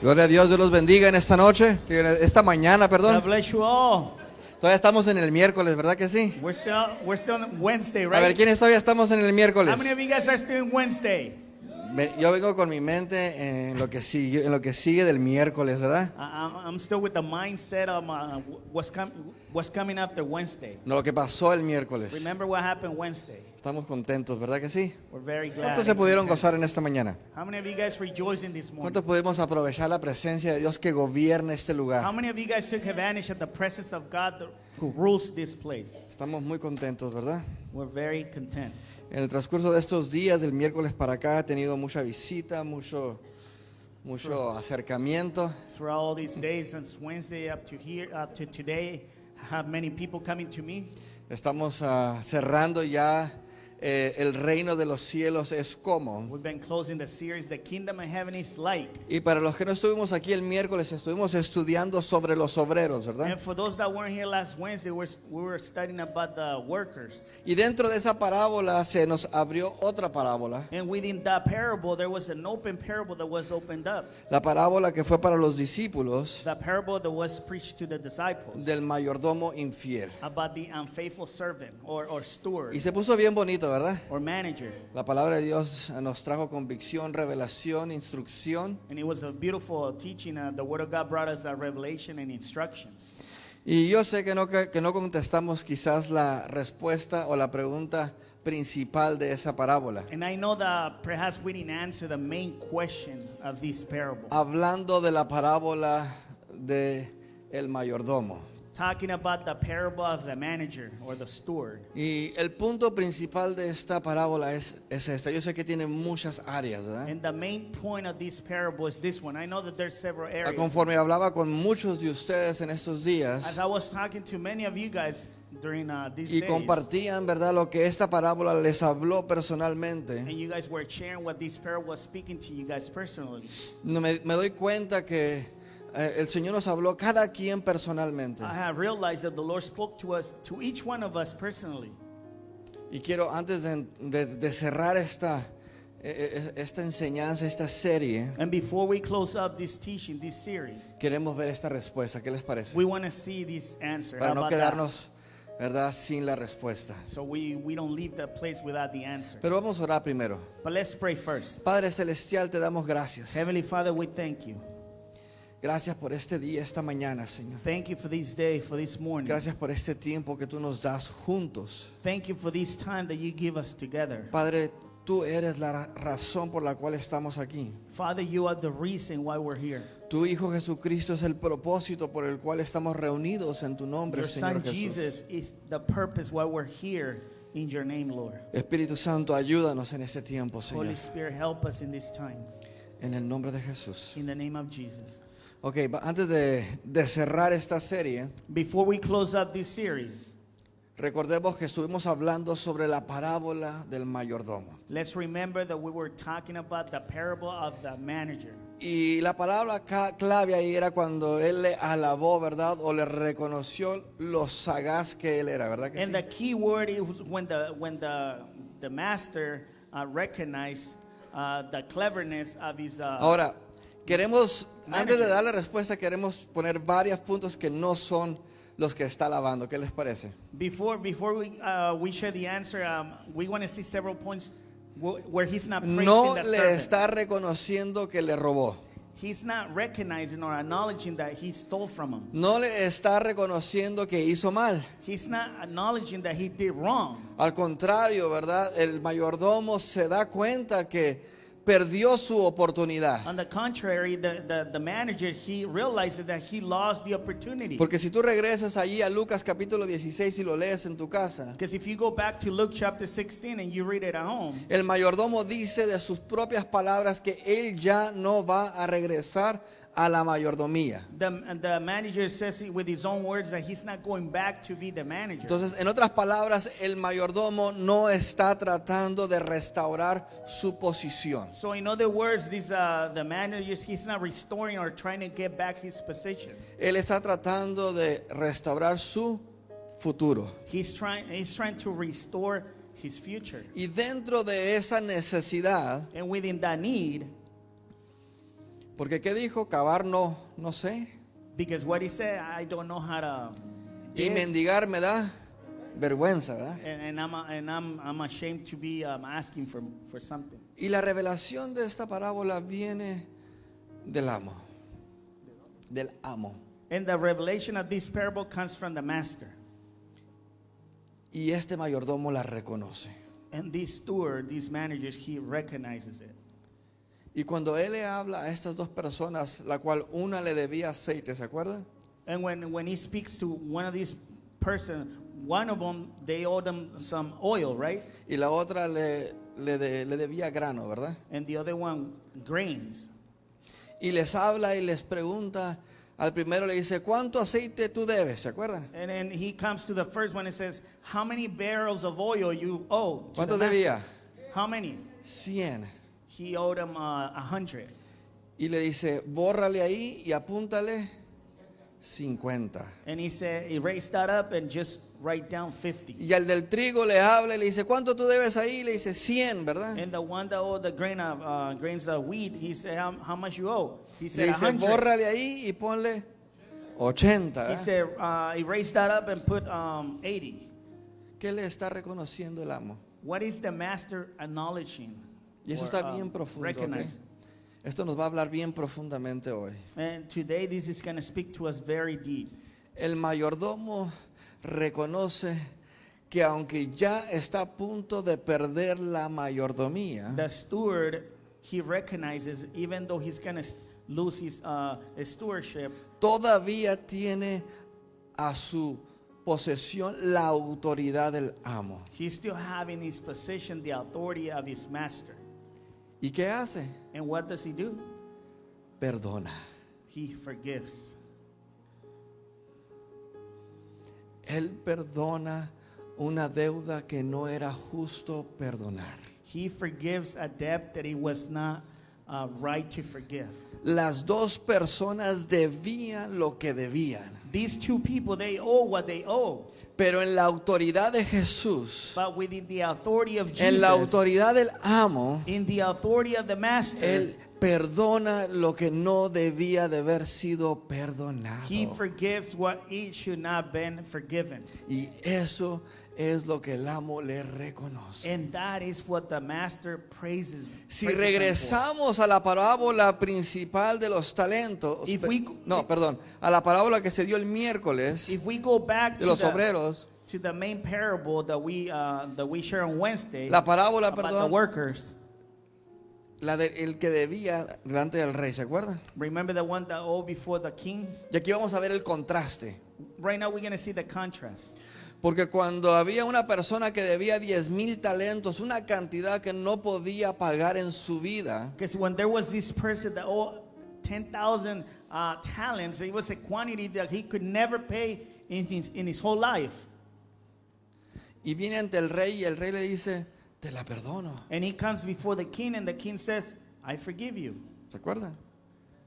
Gloria a Dios los bendiga en esta noche, esta mañana, God perdón. bless you all. Todavía estamos en el miércoles, ¿verdad que sí? We're still on Wednesday, A ver, right? ¿quiénes todavía estamos en el miércoles? How many of you guys are still in Wednesday? Yo vengo con mi mente en lo que sigue del miércoles, ¿verdad? I'm still with the mindset of what's coming after Wednesday. No, lo que pasó el miércoles. Remember what happened Wednesday? Estamos contentos, ¿verdad que sí? We're very glad. ¿Cuántos se pudieron gozar en esta mañana? How many of you guys rejoicing this morning? ¿Cuántos pudimos aprovechar la presencia de Dios que gobierna este How lugar? many of you guys took advantage of the presence of God who rules this place? Estamos muy contentos, ¿verdad? We're very content. En el transcurso de estos días, del miércoles para acá, he tenido mucha visita, mucho acercamiento. Throughout all these days since Wednesday up to today, I have many people coming to me. Estamos cerrando ya el reino de los cielos es como. We've been closing the series, The Kingdom of Heaven is Like. Y para los que no estuvimos aquí el miércoles, estuvimos estudiando sobre los obreros, ¿verdad? And for those that weren't here last Wednesday, we were studying about the workers. Y dentro de esa parábola se nos abrió otra parábola. And within that parable, there was an open parable that was opened up. La parábola que fue para los discípulos The parable that was preached to the disciples del mayordomo infiel. about the unfaithful servant or steward Y se puso bien bonito, ¿verdad? or manager. La palabra de Dios nos trajo convicción, revelación, instrucción. And it was a beautiful teaching. The Word of God brought us a revelation and instructions. Y yo sé que no contestamos quizás la respuesta o la pregunta principal de esa parábola. And I know that perhaps we didn't answer the main question of this parable. Hablando de la parábola de el mayordomo. Talking about the parable of the manager or the steward. Y el punto principal de esta parábola es esta. Yo sé que tiene muchas áreas, ¿verdad? And the main point of this parable is this one. I know that there's several areas. Conforme hablaba con muchos de ustedes en estos días As I was talking to many of you guys during these y days, compartían, ¿verdad?, lo que esta parábola les habló personalmente, and you guys were sharing what this parable was speaking to you guys personally, me doy cuenta que el Señor nos habló cada quien personalmente. I have realized that the Lord spoke to us, to each one of us personally. Y quiero, antes de cerrar esta enseñanza, esta serie, And before we close up this teaching, this series, queremos ver esta respuesta. ¿Qué les parece? we want to see this answer. Para How no about that? quedarnos, ¿verdad?, sin la respuesta. So we don't leave the place without the answer. Pero vamos a orar primero. But let's pray first. Padre Celestial, te damos gracias. Heavenly Father, we thank you. Gracias por este día, esta mañana, Señor. Thank you for this day, for this morning. Gracias por este tiempo que tú nos das juntos. Thank you for this time that you give us together. Padre, tú eres la razón por la cual estamos aquí. Father, you are the reason why we're here. Tu Hijo Jesucristo es el propósito por el cual estamos reunidos en tu nombre, Your Señor Son Jesús. Jesus is the purpose why we're here in your name, Lord. Espíritu Santo, ayúdanos en este tiempo, Señor. Holy Spirit, help us in this time. En el nombre de Jesús. In the name of Jesus. Ok, antes de cerrar esta serie, Before we close up this series, recordemos que estuvimos hablando sobre la parábola del mayordomo. let's remember that we were talking about the parable of the manager. Y la palabra clave ahí era cuando él le alabó, ¿verdad? O le reconoció lo sagaz que él era, ¿verdad que And sí? the key word is when the master recognized the cleverness of his. Ahora, queremos, antes de manager. dar la respuesta, queremos poner varios puntos que no son los que está alabando. ¿Qué les parece? Before we share the answer, we want to see several points where he's not praising No the le servant. está reconociendo que le robó. He's not recognizing or acknowledging that he stole from him. No le está reconociendo que hizo mal. He's not acknowledging that he did wrong. Al contrario, ¿verdad? El mayordomo se da cuenta que perdió su oportunidad. On the contrary, the manager, he realized that he lost the opportunity. Porque si tú regresas allí a Lucas capítulo 16 y lo lees en tu casa, Because if you go back to Luke chapter 16 and you read it at home, el mayordomo dice de sus propias palabras que él ya no va a regresar a la mayordomía. the manager says it with his own words that he's not going back to be the manager. Entonces, en otras palabras, el mayordomo no está tratando de restaurar su posición. So in other words, the manager, he's not restoring or trying to get back his position. Él está tratando de restaurar su futuro. He's trying to restore his future. Y dentro de esa necesidad, And within that need, Porque ¿qué dijo? Cavar no sé. Because what he said, I don't know how to Y give, mendigar me da vergüenza, ¿verdad? I'm ashamed to be asking for something. Y la revelación de esta parábola viene del amo. Del amo. And the revelation of this parable comes from the master. Y este mayordomo la reconoce. And this steward, these managers, he recognizes it. Y cuando él le habla a estas dos personas, la cual una le debía aceite, ¿se acuerdan? And when he speaks to one of these persons, one of them, they owe them some oil, right? Y la otra le debía grano, ¿verdad? And the other one, grains. Y les habla y les pregunta, al primero le dice, ¿cuánto aceite tú debes? ¿Se acuerdan? And then he comes to the first one and says, how many barrels of oil you owe to ¿Cuánto the master? debía? How many? 100. He owed him 100. Y le dice, bórrale ahí y apúntale 50. And he said, erase that up and just write down 50. Y al del trigo le habla y le dice, ¿cuánto tú debes ahí? Le dice, 100, ¿verdad? And the one that owed the grains of wheat, he said, how much you owe? He Le said, dice, 100. bórrale ahí y ponle 80. He said, erase that up and put 80. ¿Qué le está reconociendo el amo? What is the master acknowledging? Y eso or, está bien profundo. ¿Ok? recognizing? Esto nos va a hablar bien profundamente hoy. And today this is going to speak to us very deep. El mayordomo reconoce que aunque ya está a punto de perder la mayordomía, The steward, he recognizes, even though he's going to lose his stewardship, todavía tiene a su posesión la autoridad del amo. he's still having his possession, the authority of his master. ¿Y qué hace? And what does he do? Perdona. He forgives. Él perdona una deuda que no era justo perdonar. He forgives a debt that he was not right to forgive. Las dos personas debían lo que debían, These two people, they owe what they owe. pero en la autoridad de Jesús, But within the authority of en la Jesus, autoridad del amo, in the authority of the master, Él perdona lo que no debía de haber sido perdonado. he forgives what it should not have been forgiven. Y eso es lo que el amo le reconoce. And that is what the master praises. Si praises him for. regresamos a la parábola principal de los talentos, If we- a la parábola que se dio el miércoles If we go back de los obreros, to the main parable that we share on Wednesday la parábola, about the perdón, workers, el que debía delante del rey, ¿se acuerdan? remember the one that owed before the king? Y aquí vamos a ver el contraste. Right now we're going to see the contrast. Porque cuando había una persona que debía 10,000 talentos, una cantidad que no podía pagar en su vida, Because when there was this person that owed 10,000 talents, it was a quantity that he could never pay in his whole life. y viene ante el rey y el rey le dice, te la perdono. And he comes before the king and the king says, I forgive you. ¿Se acuerdan?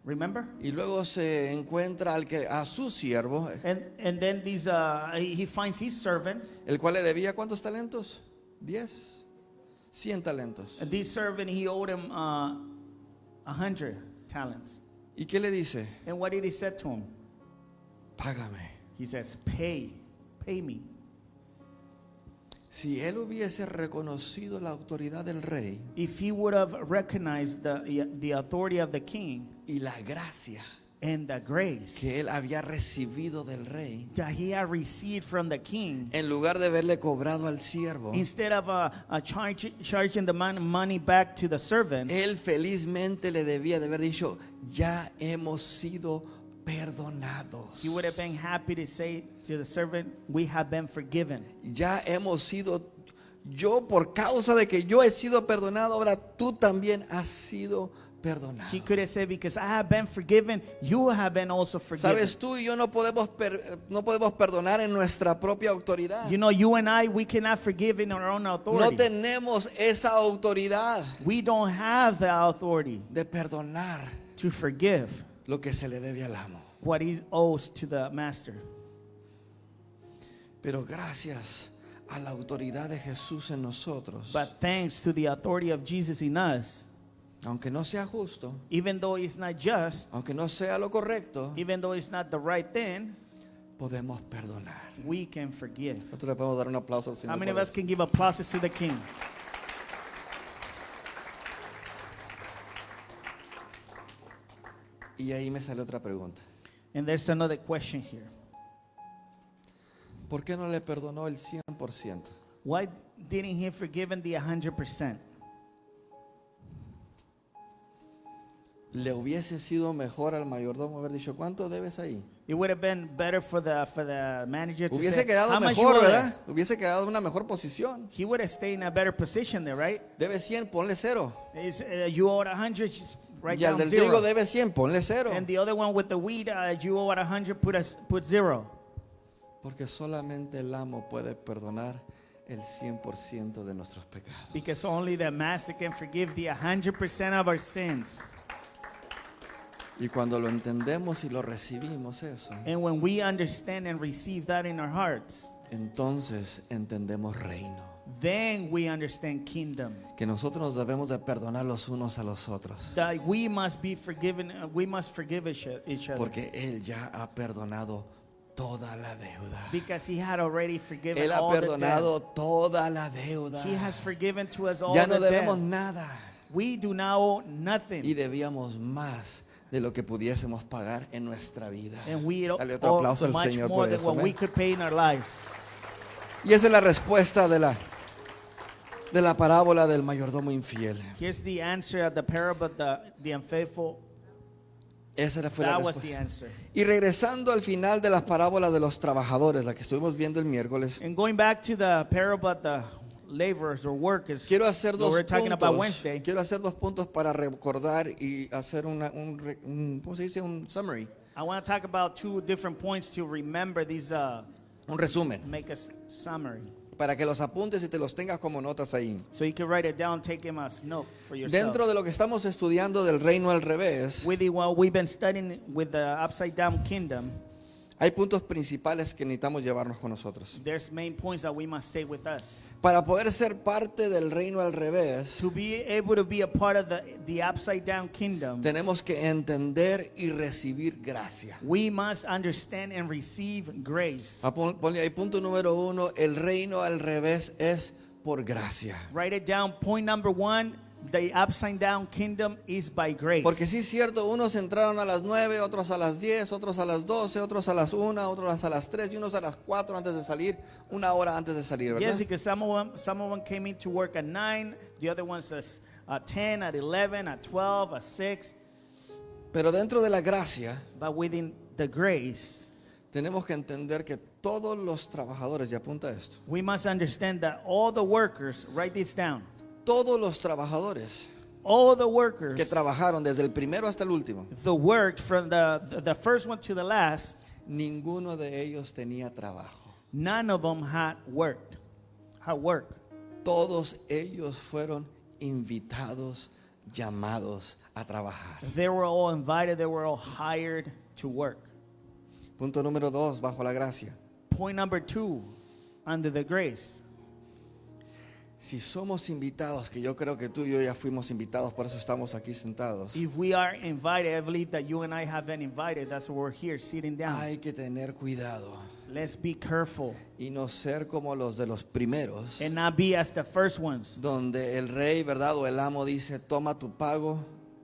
Remember? Y luego se encuentra a su siervo, And then he finds his servant, el cual le debía ¿cuántos talentos? 100 talentos. and this servant, he owed him 100 talents. ¿Y qué le dice? And what did he say to him? Págame. He says, pay me. Si él hubiese reconocido la autoridad del rey If he would have recognized the authority of the king y la gracia and the grace que él había recibido del rey, that he had received from the king, en lugar de haberle cobrado al siervo, instead of charging the money back to the servant, él felizmente le debía de haber dicho, ya hemos sido perdonados. he would have been happy to say to the servant, we have been forgiven. Ya hemos sido, yo por causa de que yo he sido perdonado, ahora tú también has sido perdonado. He could have said, because I have been forgiven, you have been also forgiven. Sabes, tú y yo no podemos perdonar en nuestra propia autoridad. You know, you and I, we cannot forgive in our own No authority. tenemos esa autoridad We don't have the authority de perdonar to forgive lo que se le debe al amo. what he owes to the master. Pero gracias a la autoridad de Jesús en nosotros, But thanks to the authority of Jesus in us, aunque no sea justo, even though it's not just, aunque no sea lo correcto, even though it's not the right thing, podemos perdonar. we can forgive. Nosotros le podemos dar un aplauso al How Señor many of por us eso. can give applauses to the King? Y ahí me sale otra pregunta. And there's another question here. ¿Por qué no le perdonó el 100%? Why didn't he forgive him the 100%? Le hubiese sido mejor al mayordomo haber dicho, ¿cuánto debes ahí? It would have been better for the manager to Hubiese say, quedado how much you mejor, owe ¿verdad? there? Hubiese quedado en una mejor posición. He would have stayed in a better position there, right? Debe 100, ponle 0. You owed 100, just write Y al down del 0. trigo debe 100, ponle 0. And the other one with the wheat, you owe at 100, put 0. Porque solamente el amo puede perdonar el 100% de nuestros pecados. Because only the master can forgive the 100% of our sins. Y cuando lo entendemos y lo recibimos eso, And when we understand and receive that in our hearts, entonces entendemos reino. then we understand kingdom. Que nosotros nos debemos de perdonar los unos a los otros. That we must be forgiven, we must forgive each other. Porque Él ya ha perdonado toda la deuda. Because he had already forgiven Él ha all the perdonado debt. toda la deuda. He has forgiven to us all Ya no the debemos debt. nada. We do now owe Y nothing. debíamos más de lo que pudiésemos pagar en nuestra vida. And we Dale otro aplauso owe al much Señor more por than eso. what we amén. could pay in our lives. Y esa es la respuesta de la parábola del mayordomo infiel. Here's the answer of the parable of the unfaithful. Esa fue la That was the respuesta. answer. Y regresando al final de las parábolas de los trabajadores, la que estuvimos viendo el miércoles, And going back to the parable of the laborers or workers, quiero hacer that dos we're talking about puntos. Wednesday. Quiero hacer 2 puntos para recordar y hacer ¿cómo se dice? Un summary, I want to talk about 2 different points to remember these, un resumen, make a summary. para que los apuntes y te los tengas como notas ahí. So you can write it down, take him as note for yourself. Dentro de lo que estamos estudiando del reino al revés, What we've been studying with the upside down kingdom, hay puntos principales que necesitamos llevarnos con nosotros. there's main points that we must take with us. Para poder ser parte del reino al revés, To be able to be a part of the upside down kingdom, tenemos que entender y recibir gracia. we must understand and receive grace. Ponle ahí punto número 1, el reino al revés es por gracia. Write it down. Point number 1, the upside down kingdom is by grace. Porque sí es cierto, unos entraron a las 9, otros a las 10, otros a las 12, otros a las 1, otros a las 3 y unos a las 4 antes de salir, 1 hora antes de salir, ¿verdad? Yes, because some of them came into work at 9, the other ones at 10, at 11, at 12, at 6. Pero dentro de la gracia But within the grace, tenemos que entender que todos los trabajadores, y apunta esto, we must understand that all the workers, write this down, todos los trabajadores all the que workers trabajaron desde el primero hasta el último, the worked from the first one to the last, ninguno de ellos tenía trabajo. none of them had work. Todos ellos fueron invitados, llamados a trabajar. They were all invited, they were all hired to work. Punto número 2, bajo la gracia. Point number 2, under the grace. Si somos invitados, que yo creo que tú y yo ya fuimos invitados, por eso estamos aquí sentados, If we are invited, I believe that you and I have been invited. That's why we're here sitting down. hay que tener cuidado Let's be careful y no ser como los de los primeros, and not be as the first ones. donde el rey, ¿verdad? O el amo dice, toma tu pago.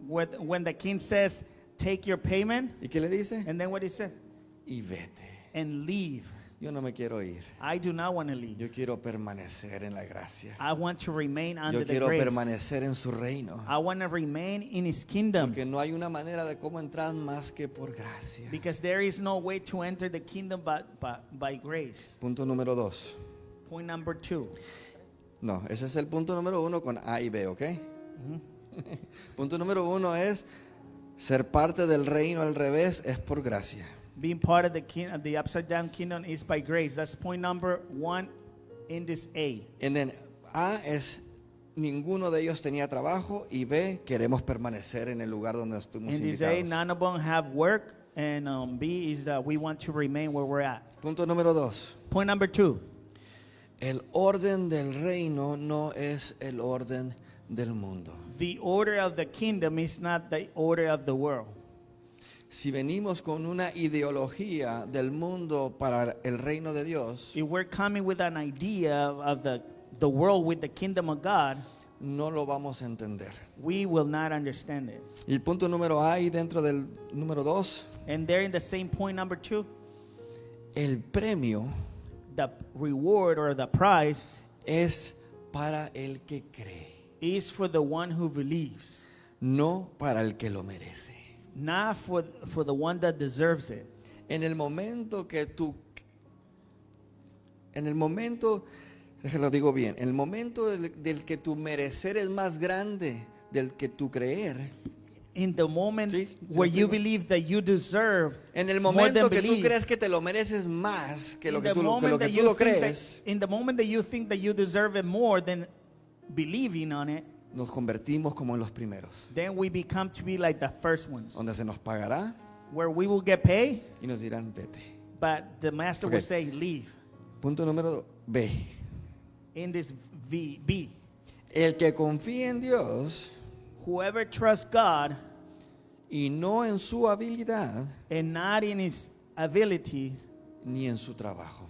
When the king says, take your payment, ¿Y qué le dice? and then what he said, Y vete. and leave. Yo no me quiero ir. I do not want to leave. Yo quiero permanecer en la gracia. I want to remain under Yo the quiero grace. permanecer en su reino. I want to remain in his kingdom. Porque no hay una manera de cómo entrar más que por gracia. Because there is no way to enter the kingdom but by grace. Punto número 2. Point number 2. No, ese es el punto número 1 con A y B, ¿ok? Punto número 1 es ser parte del reino al revés es por gracia. Being part of the upside down kingdom is by grace. That's point number 1 in this A. And then A es ninguno de ellos tenía trabajo y B queremos permanecer en el lugar donde fuimos In this A, invitados. none of them have work. And B is that we want to remain where we're at. Punto número 2. Point number 2. El orden del reino no es el orden del mundo. The order of the kingdom is not the order of the world. Si venimos con una ideología del mundo para el reino de Dios, If we're coming with an idea of the world with the kingdom of God, no lo vamos a entender. we will not understand it. Y el punto número A y dentro del número 2, And there in the same point number 2, el premio the reward or the prize es para el que cree, is for the one who believes, no para el que lo merece. not for the one that deserves it. En el momento, déjalo digo bien, en el momento del que tu merecer es más grande del que tu creer, In the moment Sí, ¿sí where me you explico? believe that you deserve en el more momento than que tú believe, crees que te lo mereces más que lo in que the tú lo moment that tú you lo think crees, that, in the moment that you think that you deserve it more than believing on it, nos convertimos como en los primeros, then we become to be like the first ones, donde se nos pagará where we will get paid, y nos dirán vete. but the master Okay. will say, leave. Punto número B. In this B, El que confía en Dios whoever trusts God y no en su habilidad and not in his ability ni en su trabajo.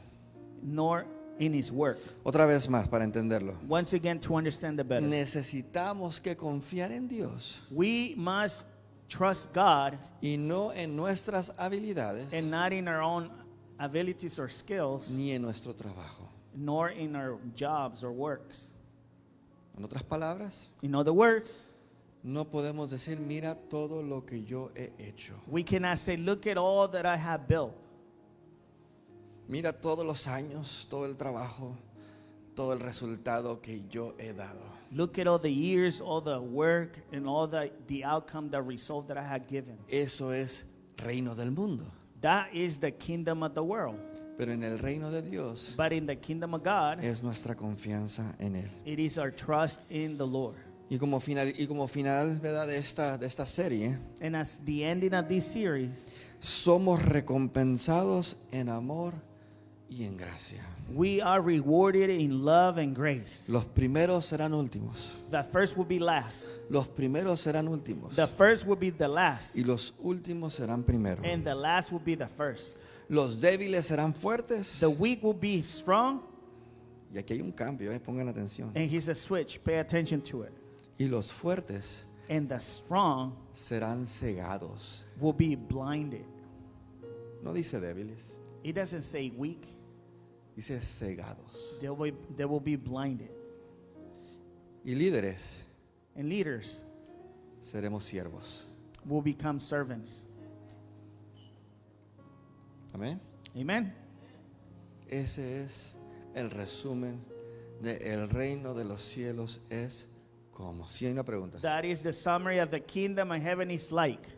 nor in his work. Otra vez más para entenderlo. Once again, to understand it better, Necesitamos que confiar en Dios we must trust God y no en nuestras habilidades and not in our own abilities or skills, ni en nuestro trabajo. nor in our jobs or works. En otras palabras, In other words, no podemos decir, mira todo lo que yo he hecho. we cannot say, look at all that I have built. Mira todos los años, todo el trabajo, todo el resultado que yo he dado. Look at all the years, all the work, and all the outcome, the result that I have given. Eso es reino del mundo. That is the kingdom of the world. Pero en el reino de Dios But in the kingdom of God, es nuestra confianza en Él. it is our trust in the Lord. Y como final, ¿verdad? de esta serie, And as the ending of this series, somos recompensados en amor y en gracia. we are rewarded in love and grace. Los primeros serán últimos. The first will be last. Los primeros serán últimos. The first will be the last. Y los últimos serán primeros. And the last will be the first. Los débiles serán fuertes. The weak will be strong. Y aquí hay un cambio, pongan atención. And here's a switch. Pay attention to it. Y los fuertes And the strong serán cegados. will be blinded. No dice débiles, It doesn't say weak. dice cegados. They will be blinded. Y líderes And leaders seremos siervos. will become servants. Amén. Amen. Ese es el resumen de el reino de los cielos es como. Si hay una pregunta. That is the summary of the kingdom of heaven is like.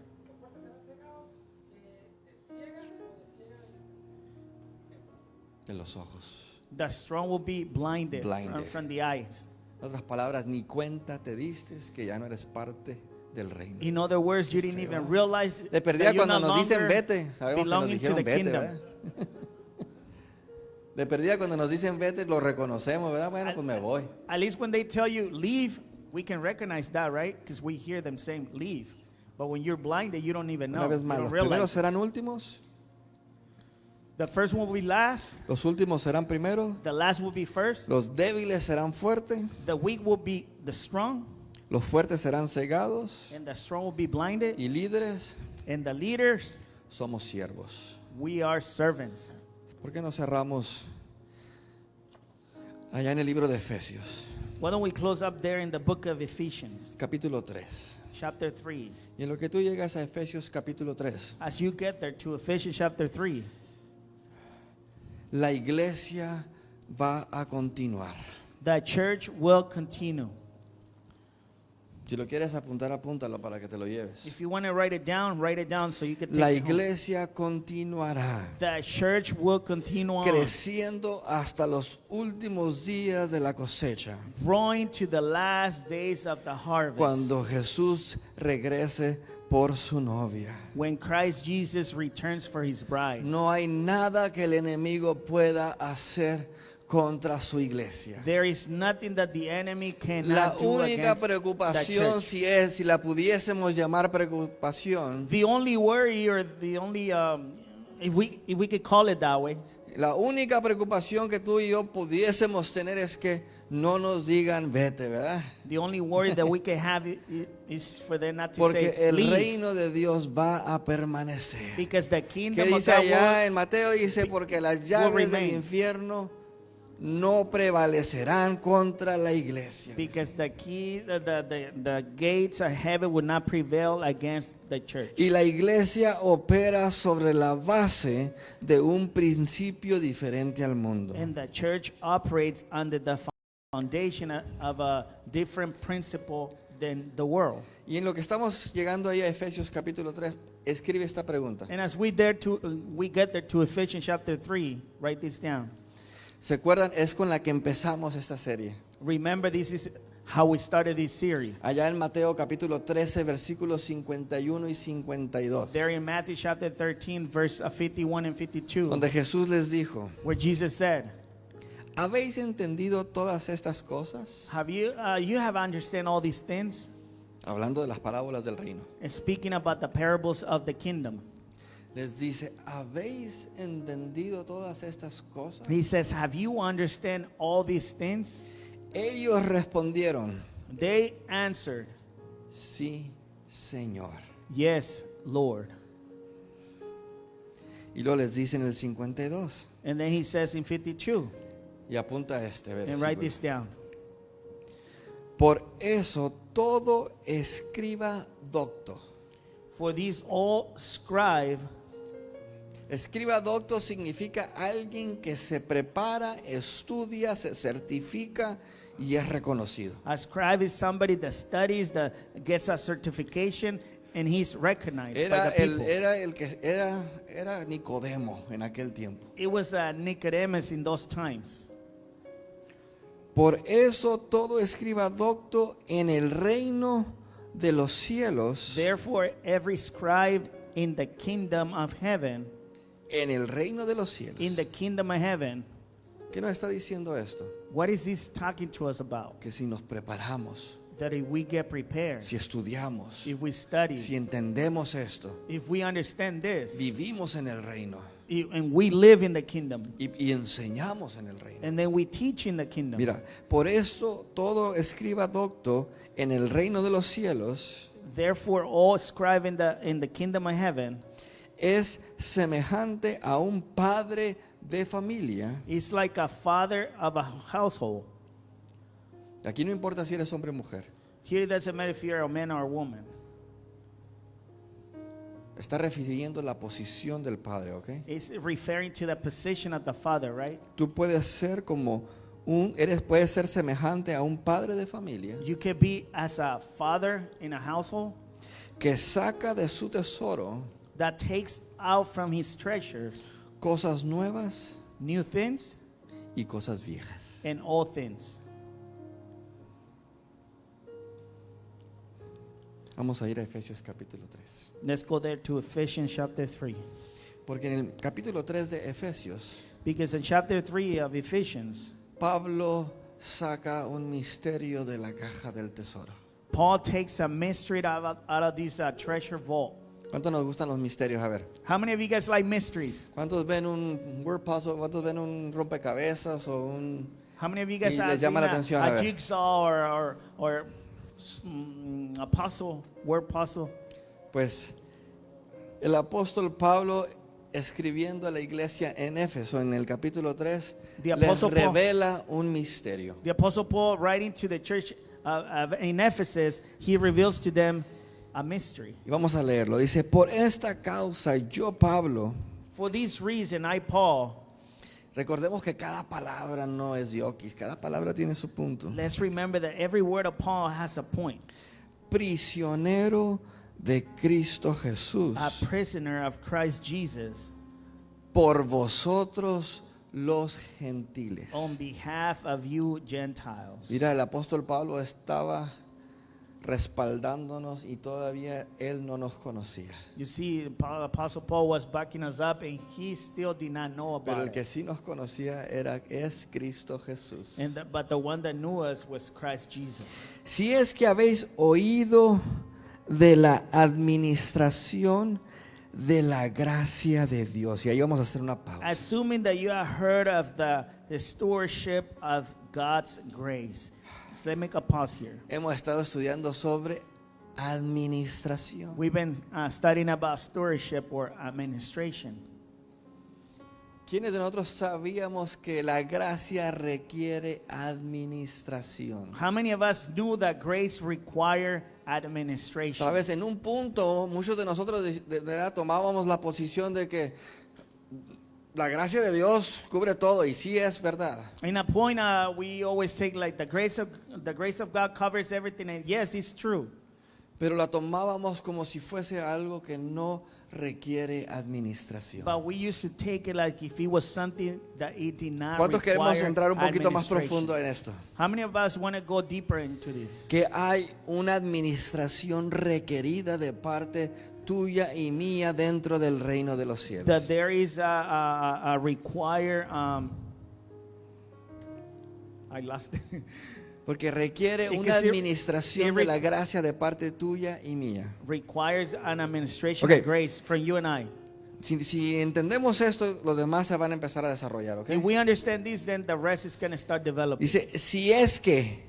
De los ojos. The strong will be blinded, Blinded. From the eyes. En otras palabras, ni cuenta te diste que ya no eres parte del reino. In other words, you didn't even realize De that perdida you're cuando no nos dicen longer vete, sabemos que nos belonging to dijeron the vete, kingdom. ¿verdad? De perdida cuando nos dicen vete, lo reconocemos, ¿verdad? Bueno, pues me voy. At least when they tell you leave, we can recognize that, right? Because we hear them saying leave. But when you're blinded, you don't even know. Una vez You más, don't los primeros realize. serán últimos, The first one will be last. los últimos serán primeros, The last will be first. los débiles serán fuertes, The weak will be the strong. los fuertes serán cegados And the strong will be blinded. y líderes And the leaders, somos siervos. we are servants. ¿Por qué no cerramos allá en el libro de Efesios, Why don't we close up there in the book of Ephesians, capítulo 3? chapter 3. Y en lo que tú llegas a Efesios capítulo 3, As you get there to Ephesians chapter 3, la iglesia va a continuar. the church will continue. Si lo quieres apuntar, apúntalo para que te lo lleves. If you want to write it down so you can take La it home. iglesia continuará The church will continue on, creciendo hasta los últimos días de la cosecha, growing to the last days of the harvest. cuando Jesús regrese por su novia. When Christ Jesus returns for his bride. No hay nada que el enemigo pueda hacer contra su iglesia. There is nothing that the enemy La cannot do única against the preocupación, church. si la pudiésemos llamar preocupación, The only worry, or the only, if we could call it that way, la única preocupación que tú y yo pudiésemos tener es que no nos digan vete, ¿verdad? the only worry that we can have is for them not to Porque say el leave, reino de Dios va a permanecer. because the ¿Qué kingdom of dice God allá en Mateo? Dice, porque las llaves del remain. infierno no prevalecerán contra la iglesia. because the gates of heaven would not prevail against the church. Y la iglesia opera sobre la base de un principio diferente al mundo. And the church operates under the foundation of a different principle than the world. Y en lo que estamos llegando ahí a Efesios capítulo 3, escribe esta pregunta. And as we get there to Ephesians chapter 3, write this down. ¿Se acuerdan? Es con la que empezamos esta serie. Remember, this is how we started this series. Allá en Mateo capítulo 13, versículos 51 y 52. There in Matthew chapter 13, verse 51 and 52, Donde Jesús les dijo, where Jesus said, ¿habéis entendido todas estas cosas? "Have you have understand all these things?" Hablando de las parábolas del reino. And speaking about the parables of the kingdom, Les dice, ¿habéis entendido todas estas cosas? he says, "Have you understand all these things?" Ellos respondieron, They answered, sí, Señor. "Yes, Lord." Y luego les dice en el 52. And then he says in 52, Y apunta este and write versículo. this down. Por eso todo escriba docto. "For these all scribe." Escriba docto significa alguien que se prepara, estudia, se certifica y es reconocido. A scribe is somebody that studies, that gets a certification, and he's recognized by Era the el, people. era el que era Nicodemo en aquel tiempo. It was Nicodemus in those times. Por eso todo escriba docto en el reino de los cielos, Therefore, every scribe in the kingdom of heaven, en el reino de los cielos. in the kingdom of heaven, ¿Qué nos está diciendo esto? what is this talking to us about? Que si nos preparamos, That if we get prepared, si estudiamos, if we study, si entendemos esto, if we understand this, vivimos en el reino and we live in the kingdom, y enseñamos en el reino. and then we teach in the kingdom. Mira, por eso todo escriba docto en el reino de los cielos Therefore, all scribe in the kingdom of heaven es semejante a un padre de familia. is like a father of a household. Aquí no importa si eres hombre o mujer. Here it doesn't matter if you're a man or a woman. Está refiriendo la posición del padre, ¿ok? It's referring to the position of the father, right? Tú puedes ser como puedes ser semejante a un padre de familia You can be as a father in a household que saca de su tesoro that takes out from his treasures cosas nuevas new things y cosas viejas. and old things. Vamos a ir a Efesios capítulo 3. Let's go there to Ephesians chapter 3. Porque en el capítulo 3 de Efesios, Because in chapter 3 of Ephesians, Pablo saca un misterio de la caja del tesoro. Paul takes a mystery out of this treasure vault. ¿Cuántos nos gustan los misterios? A ver, How many of you guys like mysteries? ¿cuántos ven un word puzzle? ¿Cuántos ven un rompecabezas o un... How many of you guys Y have les llama seen la atención, a a ver. jigsaw or a puzzle, word puzzle? Pues el apóstol Pablo, escribiendo a la iglesia en Éfeso, en el capítulo 3, The les Apostle Paul. revela un misterio. The Apostle Paul, writing to the church in Ephesus, he reveals to them a mystery. Y vamos a leerlo. Dice, por esta causa yo, Pablo, For this reason, I, Paul, recordemos que cada palabra no es diokis, cada palabra tiene su punto. let's remember that every word of Paul has a point. Prisionero de Cristo Jesús, A prisoner of Christ Jesus, por vosotros los gentiles. on behalf of you Gentiles. Mira, el apóstol Pablo estaba respaldándonos y todavía Él no nos conocía. You see, Apostle Paul was backing us up, and he still did not know Pero about el que it. sí nos conocía es Cristo Jesús. But the one that knew us was Christ Jesus. Si es que habéis oído de la administración de la gracia de Dios. Y ahí vamos a hacer una pausa. Assuming that you have heard of the stewardship of God's grace. So let's make a pause here. Hemos estado estudiando sobre administración. We've been studying about stewardship or administration. ¿Quiénes de nosotros sabíamos que la gracia requiere administración? How many of us knew that grace require administration? Sabes, en un punto muchos de nosotros de verdad tomábamos la posición de que la gracia de Dios cubre todo, y sí es verdad. In a point, we always take like the grace of God covers everything, and yes, it's true. Pero la tomábamos como si fuese algo que no requiere administración. But we used to take it like if it was something that it did not ¿Cuántos queremos require entrar un poquito más administration? profundo en esto? How many of us want to go deeper into this? Que hay una administración requerida de parte tuya y mía dentro del reino de los cielos. That there is a require. I lost it. Porque requiere una Because it administración de la gracia de parte tuya y mía. Requires an administration Okay. of grace from you and I. Si entendemos esto, los demás se van a empezar a desarrollar, ¿ok? If we understand this, then the rest is going to start developing. Dice, si es que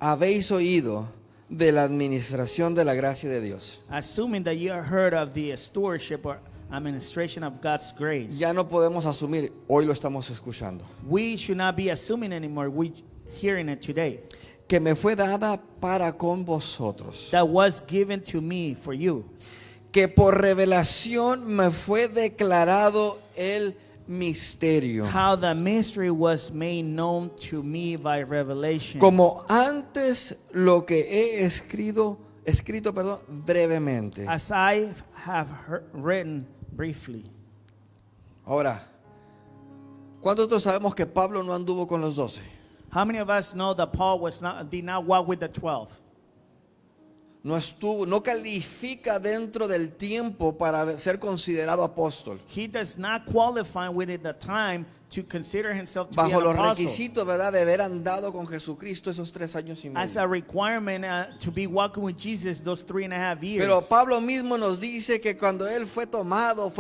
habéis oído de la administración de la gracia de Dios. Assuming that you have heard of the stewardship or administration of God's grace, Ya no podemos asumir, hoy lo estamos escuchando, we should not be assuming anymore. We hearing it today. que me fue dada para con vosotros, That was given to me for you. que por revelación me fue declarado el misterio, How the mystery was made known to me by revelation. como antes lo que he escrito, brevemente. As I have written briefly. Ahora, ¿cuántos nosotros sabemos que Pablo no anduvo con los 12? How many of us know that Paul did not walk with the 12? No califica dentro del tiempo para ser considerado apóstol. He does not qualify within the time to consider himself to be Bajo an los apostle. requisitos, ¿verdad?, de haber andado con Jesucristo esos 3 años y As medio. a requirement to be walking with Jesus those 3.5 years. Pero Pablo mismo nos dice que cuando él fue tomado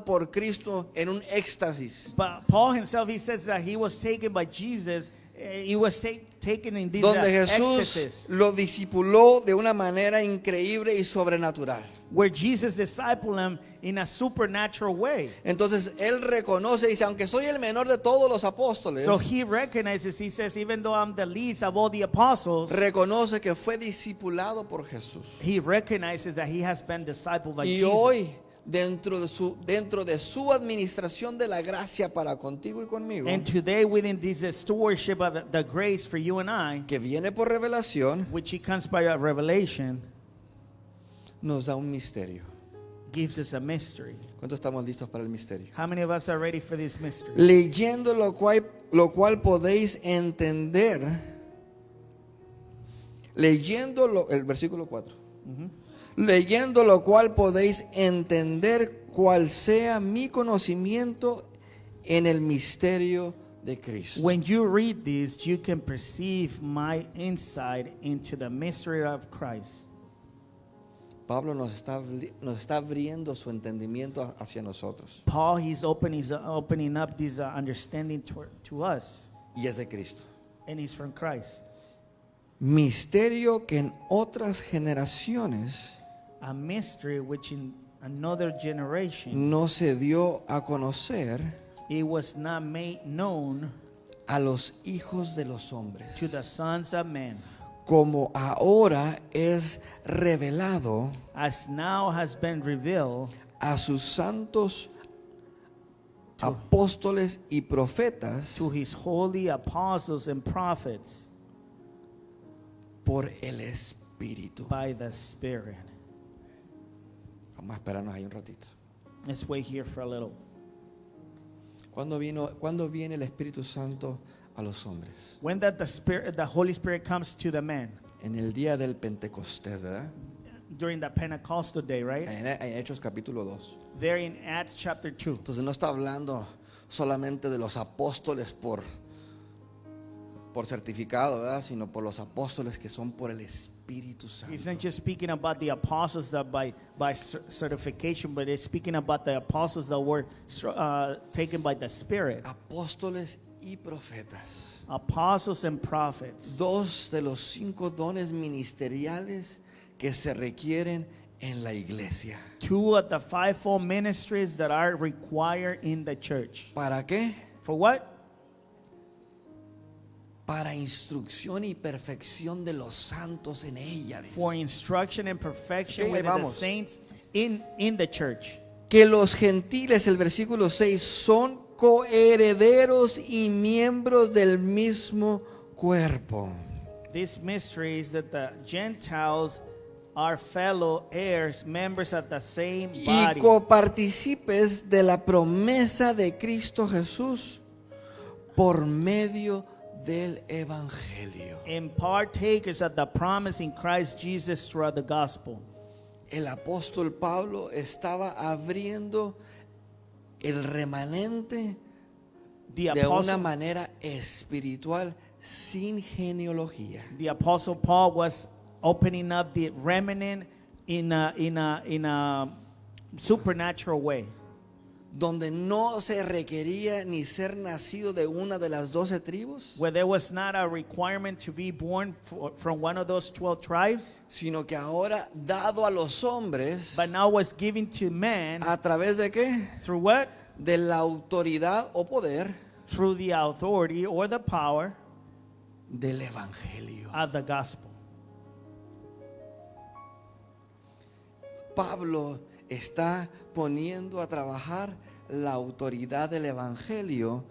por Cristo en un éxtasis, But Paul himself, he says that he was taken by Jesus. He was taken in this donde Jesús ecstasis, lo discipuló de una manera increíble y sobrenatural. where Jesus discipled him in a supernatural way. Entonces él reconoce, dice, aunque soy el menor de todos los apóstoles, So he recognizes, he says, even though I'm the least of all the apostles, reconoce que fue discipulado por Jesús. he recognizes that he has been discipled by Y Jesus. hoy, dentro de su administración de la gracia para contigo y conmigo, And today, within this stewardship of the grace for you and I, que viene por revelación, which it comes by a revelation, nos da un misterio. gives us a mystery. ¿Cuántos estamos listos para el misterio? How many of us are ready for this mystery? Leyendo lo cual podéis entender, el versículo 4. Leyendo lo cual podéis entender cuál sea mi conocimiento en el misterio de Cristo. When you read this, you can perceive my insight into the mystery of Christ. Pablo nos está abriendo su entendimiento hacia nosotros, Paul, he's opening up this understanding to us, y es de Cristo. and he's from Christ. Misterio que en otras generaciones A mystery which in another generation no se dio a conocer it was not made known a los hijos de los hombres, to the sons of men, como ahora es revelado as now has been revealed a sus santos apóstoles y profetas to his holy apostles and prophets por el Espíritu. by the Spirit. Vamos a esperarnos ahí un ratito. Let's wait here for a little. ¿Cuándo viene el Espíritu Santo a los hombres? When that the Holy Spirit comes to the man, en el día del Pentecostés, ¿verdad? during the Pentecostal day, right? En Hechos capítulo 2. There in Acts chapter 2. Entonces no está hablando solamente de los apóstoles por certificado, ¿verdad? Sino por los apóstoles que son por el Espíritu Santo. He's not just speaking about the apostles that by certification, but he's speaking about the apostles that were taken by the Spirit. Apóstoles y profetas. Apostles and prophets. 2 de los 5 dones ministeriales que se requieren en la iglesia. 2 of the 5-fold ministries that are required in the church. ¿Para qué? For what? Para instrucción y perfección de los santos en ella. Dice. For instruction and perfection Okay, within the vamos. saints in the church. Que los gentiles, el versículo 6, son coherederos y miembros del mismo cuerpo. This mystery is that the Gentiles are fellow heirs, members of the same Y body. coparticipes de la promesa de Cristo Jesús por medio del evangelio. And partakers of the promise in Christ Jesus throughout the gospel. El apóstol Pablo estaba abriendo el remanente The de una apostle, manera espiritual sin genealogía. the apostle Paul was opening up the remnant in a supernatural way, Donde no se requería ni ser nacido de una de las 12 tribus, where there was not a requirement to be born from one of those 12 tribes, sino que ahora dado a los hombres but now was given to man a través de qué? through what? De la autoridad o poder Through the authority or the power del evangelio. of the gospel. Pablo está poniendo a trabajar la autoridad del evangelio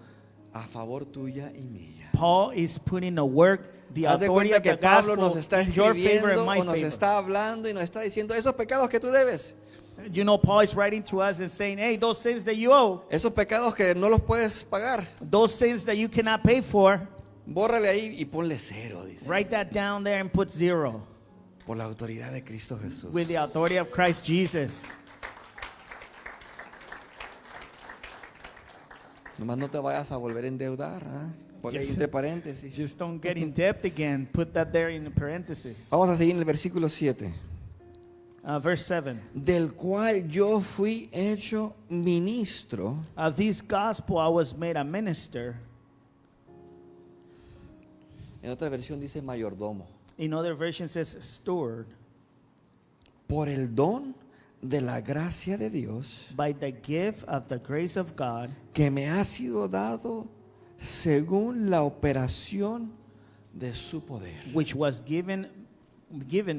a favor tuya y mía. Paul is putting to work the Haz de authority cuenta of que the Pablo gospel nos está in your favor escribiendo and my o nos favor. está hablando y nos está diciendo esos pecados que tú debes, You know, Paul is writing to us and saying, hey, those sins that you owe, esos pecados que no los puedes pagar, those sins that you cannot pay for, bórrale ahí y ponle 0, dice. write that down there and put 0 Por la autoridad de Cristo Jesús. with the authority of Christ Jesus. Nomás no te vayas a volver a endeudar, ¿ah? Ponle ahí Just- entre paréntesis. Just don't get in debt again. Put that there in the parenthesis. Vamos a seguir en el versículo 7. Verse 7. Del cual yo fui hecho ministro Of this gospel I was made a minister. en otra versión dice mayordomo, In other versions says steward. por el don de la gracia de Dios By the gift of the grace of God, que me ha sido dado según la operación de su poder. which was given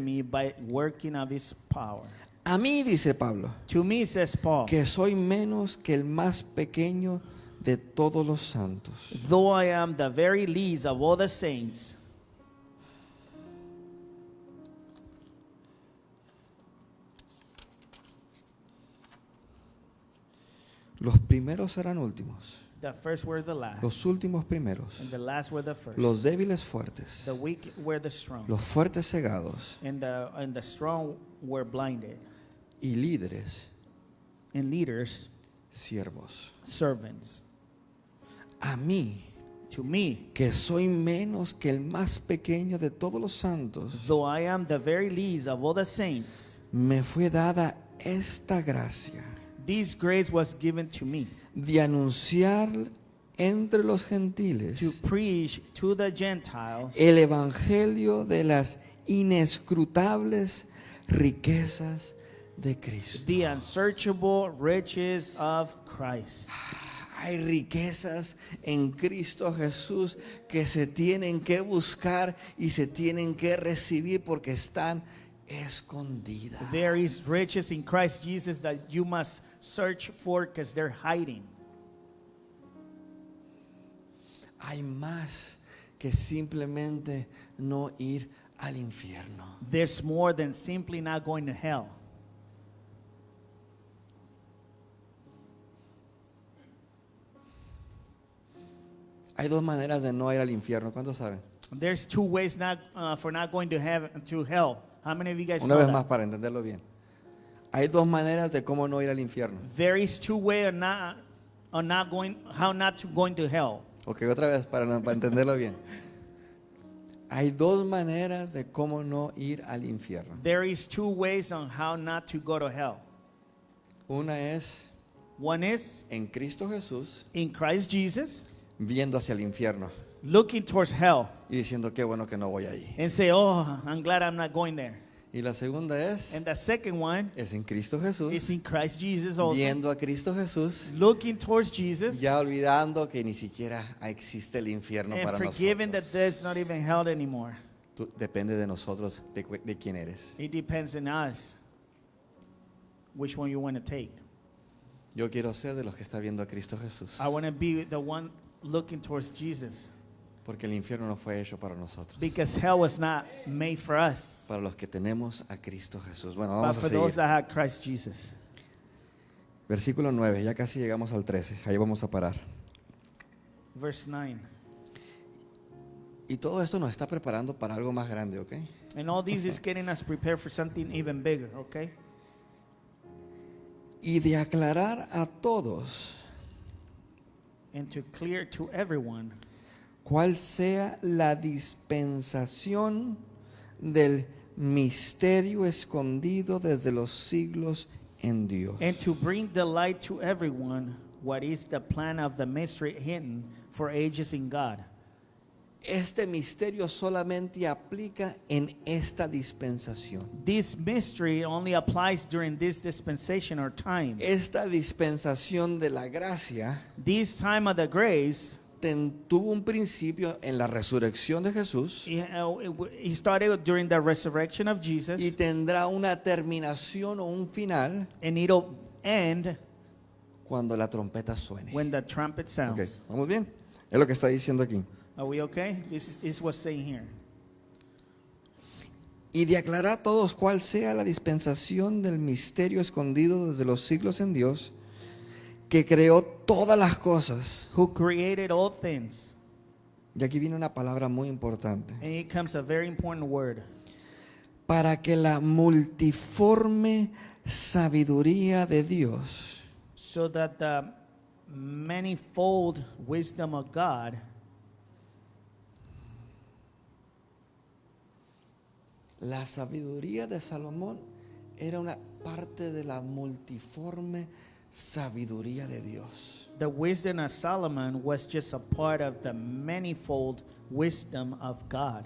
me by working of his power. A mí, dice Pablo, To me, says Paul, que soy menos que el más pequeño de todos los santos. though I am the very least of all the saints, Los primeros serán últimos, the first were the last, los últimos primeros, and the last were the first. los débiles fuertes, The weak were the strong, los fuertes cegados and the strong were blinded, y líderes and leaders, siervos. servants. A mí, To me, que soy menos que el más pequeño de todos los santos, though I am the very least of all the saints, me fue dada esta gracia this grace was given to me de anunciar entre los to gentiles preach to the Gentiles el evangelio de las inescrutables riquezas de Cristo. the unsearchable riches of Christ. Hay riquezas en Cristo Jesús que se tienen que buscar y se tienen que recibir porque están escondidas. There is riches in Christ Jesus that you must search for because they're hiding. Hay más que simplemente no ir al infierno. There's more than simply not going to hell. Hay dos maneras de no ir al infierno. ¿Cuántos saben? There's two ways for not going to hell. How many of you guys Una know vez that? más para entenderlo bien. Hay dos maneras de cómo no ir al infierno. There is two ways how not to going to hell. Ok, otra vez para entenderlo bien. Hay dos maneras de cómo no ir al infierno. There is two ways on how not to go to hell. Una es One is en Cristo Jesús, in Christ Jesus, viendo hacia el infierno looking towards hell y diciendo qué bueno que no voy ahí. and say, "Oh, I'm glad I'm not going there." Y la segunda And the second one es en Cristo is Jesús, in Christ Jesus also, viendo a Cristo Jesús, looking towards Jesus ya olvidando que ni siquiera existe el infierno and para forgiving that nosotros. there's not even hell anymore. Depende de nosotros, de quién eres. It depends on us which one you want to take. Yo quiero ser de los que está viendo a Cristo Jesús, I want to be the one looking towards Jesus porque el infierno no fue hecho para nosotros, because hell was not made for us, para los que tenemos a Cristo Jesús. Bueno, but vamos a for those seguir. that had Christ Jesus. Versículo 9, ya casi llegamos al 13, ahí vamos a parar. Verse 9. Y todo esto nos está preparando para algo más grande, ¿ok? And all this is getting us prepared for something even bigger, okay? Y de aclarar a todos And to clear to everyone cuál sea la dispensación del misterio escondido desde los siglos en Dios. and to bring the light to everyone what is the plan of the mystery hidden for ages in God. Este misterio solamente aplica en esta dispensación. This mystery only applies during this dispensation or time. Esta dispensación de la gracia This time of the grace, tuvo un principio en la resurrección de Jesús he started during the resurrection of Jesus, y tendrá una terminación o un final and it'll end cuando la trompeta suene. when the trumpet sounds. Ok, ¿vamos bien? Es lo que está diciendo aquí. Are we okay? This is what's saying here. Y de aclarar a todos cuál sea la dispensación del misterio escondido desde los siglos en Dios, que creó todas las cosas. Who created all things. Y aquí viene una palabra muy importante. And here comes a very important word. Para que la multiforme sabiduría de Dios So that the manifold wisdom of God La sabiduría de Salomón era una parte de la multiforme sabiduría de Dios. the wisdom of Solomon was just a part of the manifold wisdom of God.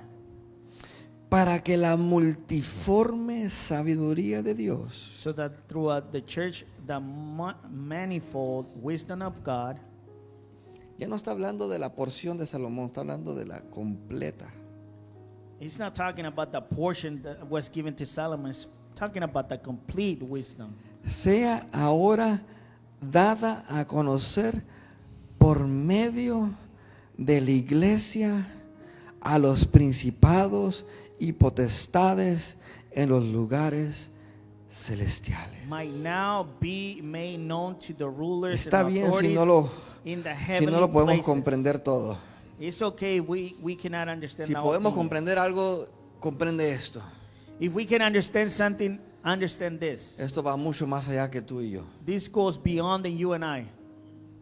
Para que la multiforme sabiduría de Dios So that throughout the church, the manifold wisdom of God, ya no está hablando de la porción de Salomón, está hablando de la completa. he's not talking about the portion that was given to Solomon, he's talking about the complete wisdom. Sea ahora dada a conocer por medio de la iglesia a los principados y potestades en los lugares celestiales. Might now be made known to the rulers Está and bien authorities si no lo, in the si heavenly no lo podemos places. comprender todo. It's okay, we cannot understand Si the podemos whole thing. comprender algo, comprende esto. If we can understand something, understand this. Esto va mucho más allá que tú y yo. This goes beyond than you and I.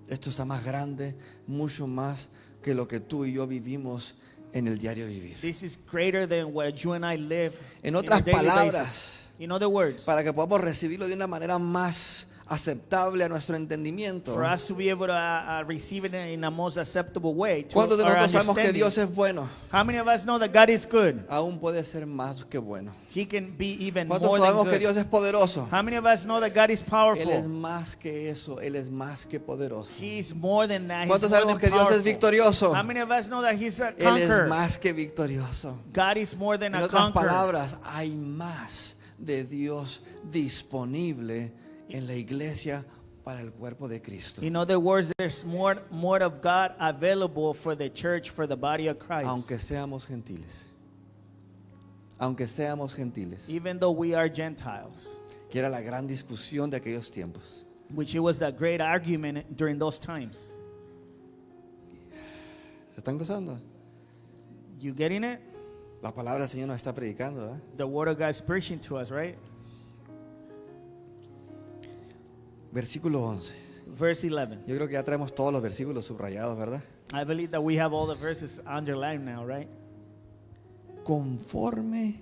Esto está más grande, mucho más que lo que tú y yo vivimos en el diario vivir. This is greater than what you and I live En in otras a daily palabras, basis. In other words, para que podamos recibirlo de una manera más aceptable a nuestro entendimiento. for us to be able to receive it in a most acceptable way. To ¿Cuántos de our nosotros sabemos que understanding. Dios es bueno? How many of us know that God is good? Aún puede ser más que bueno. He can be even ¿Cuántos more than sabemos que good. Dios es poderoso? How many of us know that God is Él es powerful? más que eso, Él es más que poderoso. He is more than that. He's ¿Cuántos more sabemos than que Dios es powerful. victorioso? How many of us know that He's a Él es conqueror? más que victorioso. God is more than En a otras conqueror. palabras, hay más de Dios disponible en la iglesia para el cuerpo de Cristo. In other words, there's more of God available for the church, for the body of Christ. Aunque seamos gentiles. Aunque seamos gentiles. Even though we are Gentiles, Que era la gran discusión de aquellos tiempos. which it was the great argument during those times. ¿Se están gozando? You getting it? La palabra del Señor nos está predicando, ¿verdad? The word of God is preaching to us, right? Versículo 11. Verse 11. Yo creo que ya traemos todos los versículos subrayados, ¿verdad? I believe that we have all the verses underlined now, right? Conforme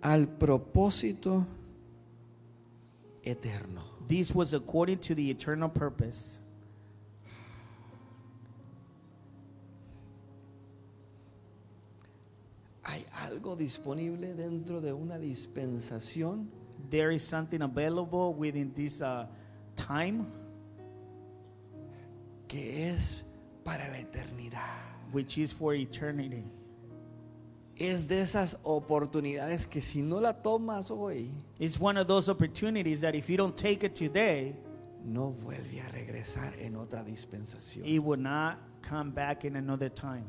al propósito eterno. This was according to the eternal purpose. ¿Hay algo disponible dentro de una dispensación There is something available within this time, que es para la eternidad? which is for eternity. Es de esas oportunidades que si no la tomas hoy, It's one of those opportunities that if you don't take it today, no vuelve a regresar en otra dispensación. it will not come back in another time.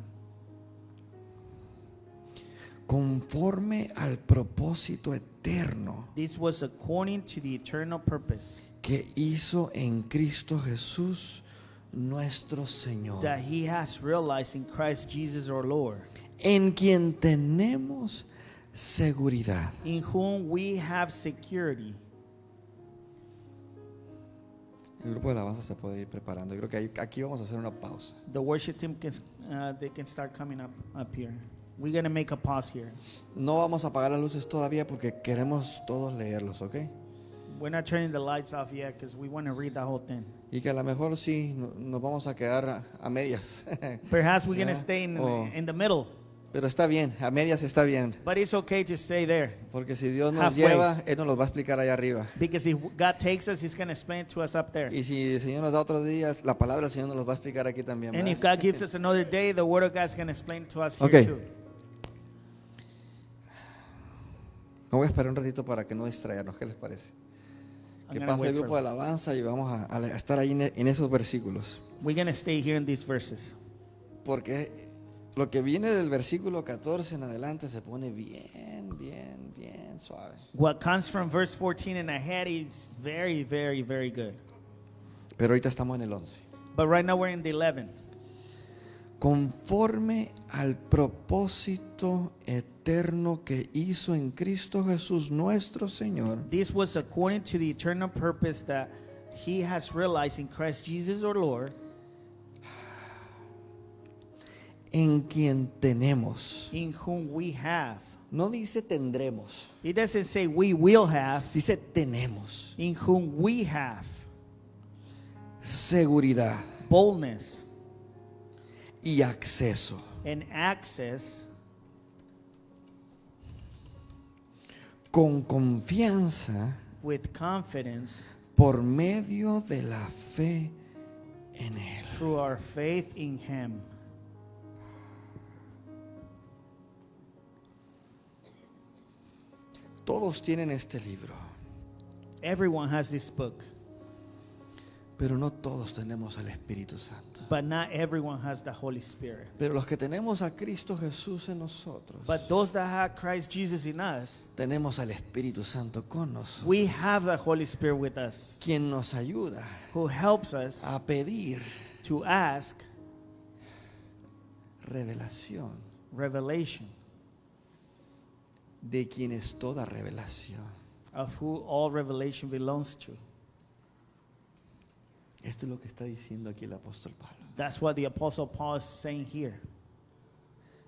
Conforme al propósito eterno This was according to the eternal purpose que hizo en Cristo Jesús nuestro Señor, that He has realized in Christ Jesus our Lord, en quien tenemos seguridad. in whom we have security. El grupo de alabanza se puede ir preparando. Yo creo que aquí vamos a hacer una pausa. The worship team can they can start coming up here. We're going to make a pause here. No vamos a apagar las luces todavía porque queremos todos leerlos, ¿ok? We're not turning the lights off yet because we want to read the whole thing. Y que a lo mejor sí nos vamos a quedar a medias. Perhaps we're going Yeah. to stay Oh. in the middle, Pero está bien, a medias está bien. but it's okay to stay there Porque si Dios nos Halfways. lleva, Él nos los va a explicar allá arriba. because if God takes us, He's going to explain it to us up there. Y si el Señor nos da otros días, la palabra del Señor nos los va a explicar aquí también. And if ¿verdad? God gives us another day, the Word of God is going to explain it to us here Okay. too. Me voy a esperar un ratito para que no distraiganos. ¿Qué les parece? I'm Que gonna pase el wait grupo de for- alabanza y vamos a estar ahí en esos versículos. We're going to stay here in these verses Porque lo que viene del versículo 14 en adelante se pone bien suave. What comes from verse 14 and ahead is very, very, very good. Pero ahorita estamos en el 11. But right now we're in the 11. Conforme al propósito eterno que hizo en Cristo Jesús nuestro Señor, This was according to the eternal purpose that He has realized in Christ Jesus our Lord, en quien tenemos. in whom we have. No dice tendremos, It doesn't say we will have, dice tenemos in whom we have seguridad boldness y acceso and access con confianza with confidence por medio de la fe en Él. through our faith in Him. Todos tienen este libro, Everyone has this book, pero no todos tenemos al Espíritu Santo. but not everyone has the Holy Spirit. Pero los que tenemos a Cristo Jesús en nosotros, But those that have Christ Jesus in us, tenemos al Espíritu Santo con nosotros, we have the Holy Spirit with us, quien nos ayuda who helps us a pedir to ask revelación, revelation de quien es toda revelación. of who all revelation belongs to. Esto es lo que está diciendo aquí el apóstol Pablo. That's what the Apostle Paul is saying here.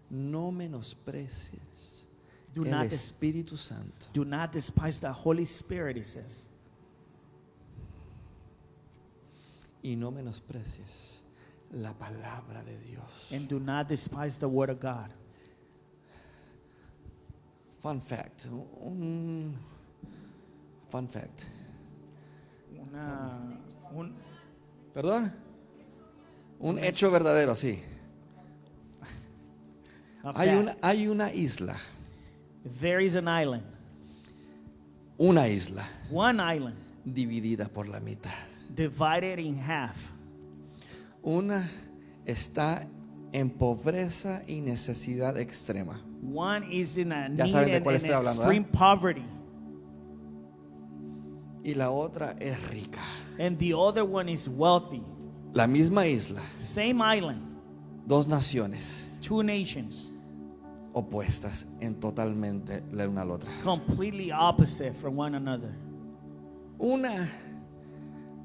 No menosprecies Do el not, Espíritu Santo, do not despise the Holy Spirit, he says. y no menosprecies la palabra de Dios. And do not despise the Word of God. Fun fact, un fun fact. ¿Perdón? Un hecho verdadero, sí. Hay una isla, There is an island, una isla one island, dividida por la mitad. divided in half. Una está en pobreza y necesidad extrema. One is in a Ya need saben de and cuál estoy hablando, extreme poverty, Y la otra es rica. and the other one is wealthy. La misma isla, Same island, dos naciones, two nations, opuestas en totalmente la una a la otra. completely opposite from one another. Una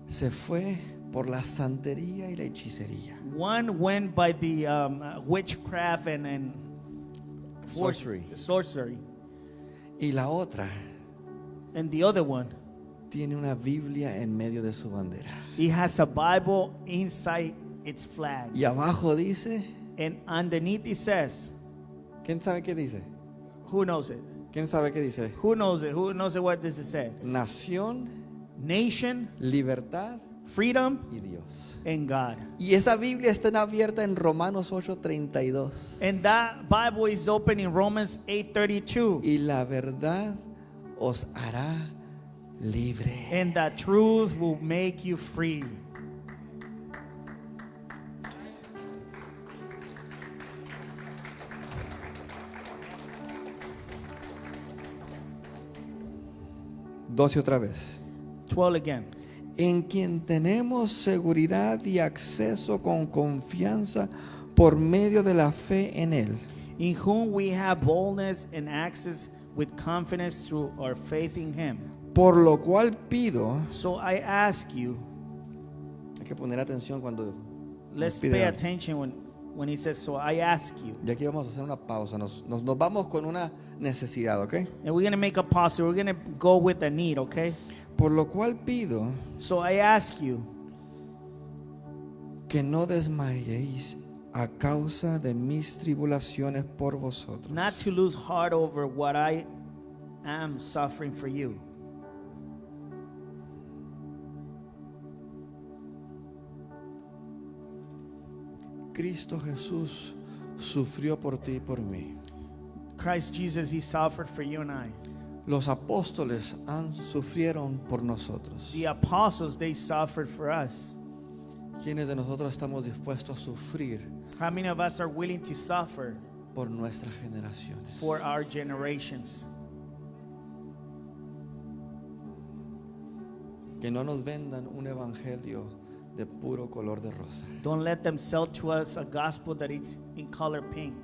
se fue por la santería y la hechicería. One went by the witchcraft and Sorcery. sorcery, Y la otra and the other one, tiene una Biblia en medio de su bandera. he has a Bible inside its flag, Y abajo dice, and underneath it says, ¿quién sabe qué dice? who knows it? ¿Quién sabe qué dice? Who knows it? Who knows it? What does it say? Nación, Nation, libertad freedom, y Dios. and God. Y esa Biblia está abierta en Romanos 8:32. And that Bible is open in Romans 8:32. Y la verdad os hará libre. And the truth will make you free. Dos y otra vez. 12 again. En quien tenemos seguridad y acceso con confianza por medio de la fe en Él. In whom we have boldness and access with confidence through our faith in Him. Por lo cual pido, So I ask you, hay que poner atención cuando nos let's pide pay algo. attention when He says, so I ask you. Y aquí vamos a hacer una pausa. Nos vamos con una necesidad, ¿ok? And we're going to make a pause. We're going to go with a need, okay? Por lo cual pido So I ask you que no desmayéis a causa de mis tribulaciones por vosotros. not to lose heart over what I am suffering for you. Cristo Jesús sufrió por ti y por mí. Christ Jesus, He suffered for you and I. Los apóstoles sufrieron por nosotros. The apostles, they suffered for us. ¿Quiénes de nosotros estamos dispuestos a sufrir How many of us are willing to suffer por nuestras generaciones? for our generations? Que no nos vendan un evangelio de puro color de rosa, Don't let them sell to us a gospel that it's in color pink,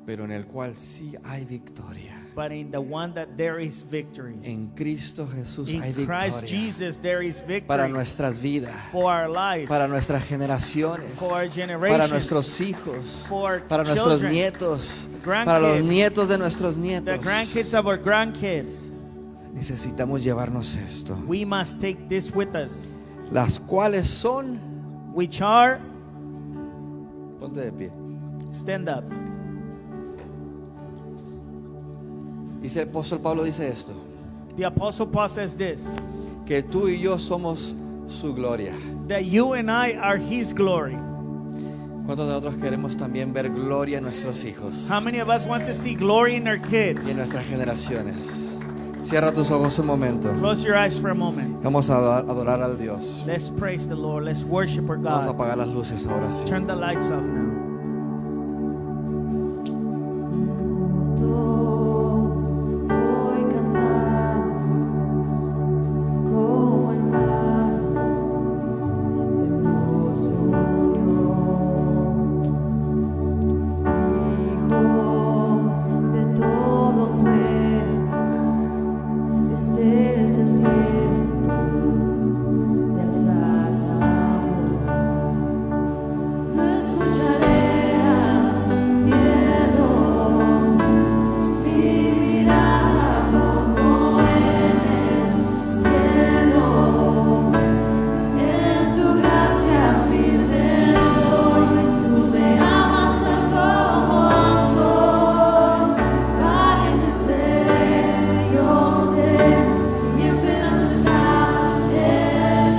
pero en el cual sí hay victoria. but in the one that there is victory. En Cristo Jesús hay In Christ victoria Jesus there is para victory nuestras vidas, for our lives, para nuestras generaciones, for our para generations, nuestros hijos, for para nuestros children, nietos, grandkids, para los nietos de nuestros the nietos. grandkids of our grandkids. Necesitamos llevarnos esto, We must take this with us, las cuales son, which are, ponte de pie, stand up. dice el apóstol Pablo, dice esto, The Apostle Paul says this, que tú y yo somos su gloria. that you and I are His glory. ¿Cuántos de nosotros queremos también ver gloria en nuestros hijos How many of us want to see glory in our kids? y en nuestras generaciones? Cierra tus ojos un momento. Close your eyes for a moment. Vamos a adorar al Dios. Let's praise the Lord. Let's worship our Vamos a God. apagar las luces ahora sí. Turn the lights off now. Hoy cantamos como hermanos en hermosa unión, hijos de todo pueblo. Este es el tiempo de alzar la voz. No escucharé miedo, vivirá como en el cielo. En tu gracia firme estoy, tú me amas tal como soy. Valiente sé, yo sé, mi esperanza está en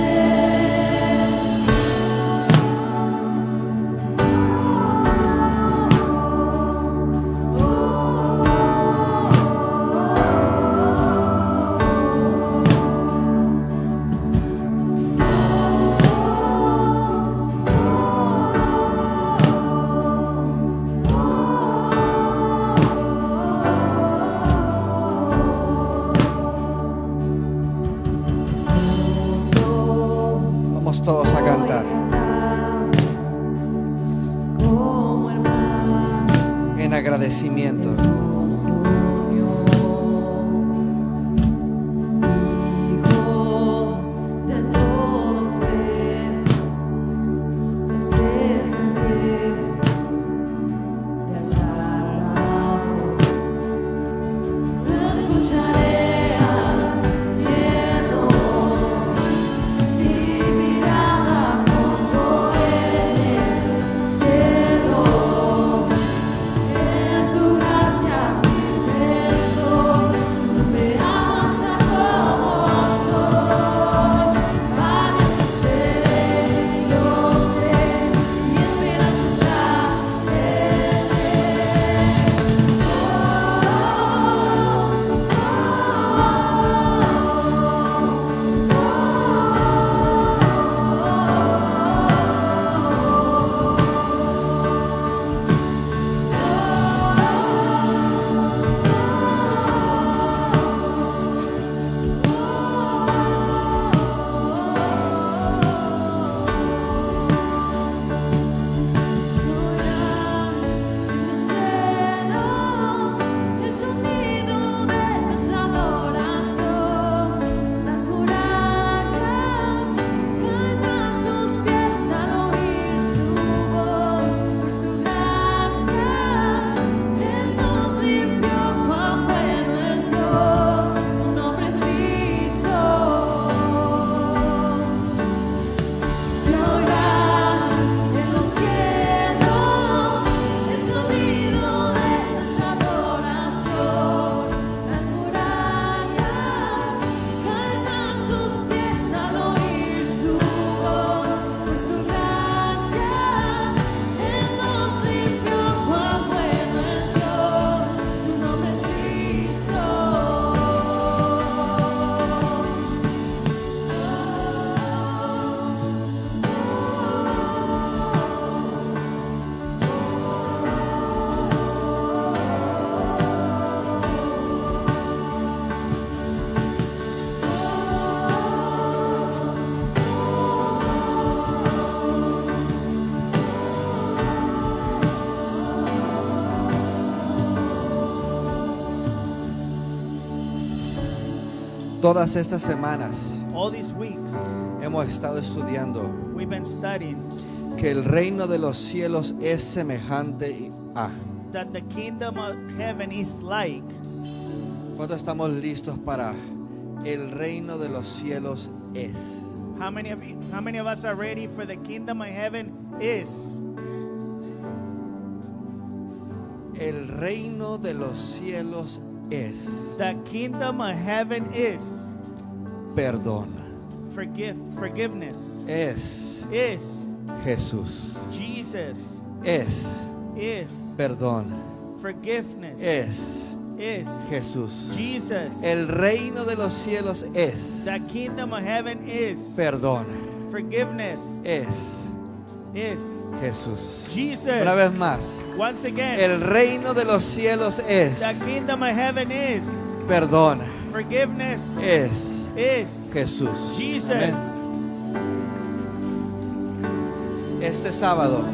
Vamos todos a cantar como hermanos. en agradecimiento. Hijos de todo pueblo, este es el tiempo de alzar la voz. No escucharé al miedo, mi mirada pongo en el cielo. En tu gracia firme estoy, tú me amas tal como soy. Valiente seré, yo sé, mi esperanza está en en los cielos el sonido de nuestra adoración. Las murallas caen a sus pies al oír su voz. Por su gracia Él nos limpió, cuán bueno es Dios, su nombre es Cristo. Se oirá en los cielos el sonido de nuestra adoración. Las murallas caen a sus pies al oír su voz. Por su gracia Él nos limpió, cuán bueno es Dios, su nombre es Cristo. Todas estas semanas All these weeks, hemos estado estudiando we've been studying que el reino de los cielos es semejante a. that the kingdom of heaven is like. ¿Cuántos estamos listos para el reino de los cielos es? How many of us are ready for the kingdom of heaven is? El reino de los cielos es The kingdom of heaven is perdón, forgiveness, es is Jesús, Jesus, es is perdón, forgiveness, es is Jesús. Jesus. El reino de los cielos es The kingdom of heaven is perdón, forgiveness, es is Jesús. Jesus. Una vez más, Once again, el reino de los cielos es the kingdom of heaven is perdón, forgiveness, es is Jesús. Jesus. Amén. Este sábado,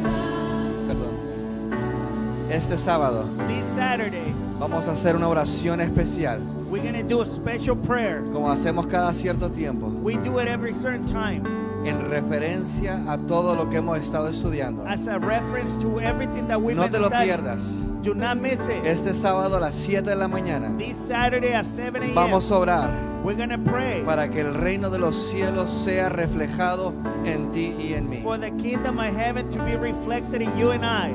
este sábado This Saturday, vamos a hacer una oración especial, we're going to do a special prayer. como hacemos cada cierto tiempo, We do it every certain time en referencia a todo lo que hemos estado estudiando. as a reference to everything that we've No been te lo studying. pierdas. Do not miss it. Este sábado a las 7 de la mañana This Saturday at 7 a.m. vamos a orar we're going to pray para que el reino de los cielos sea reflejado en ti y en mí. for the kingdom of heaven to be reflected in you and I.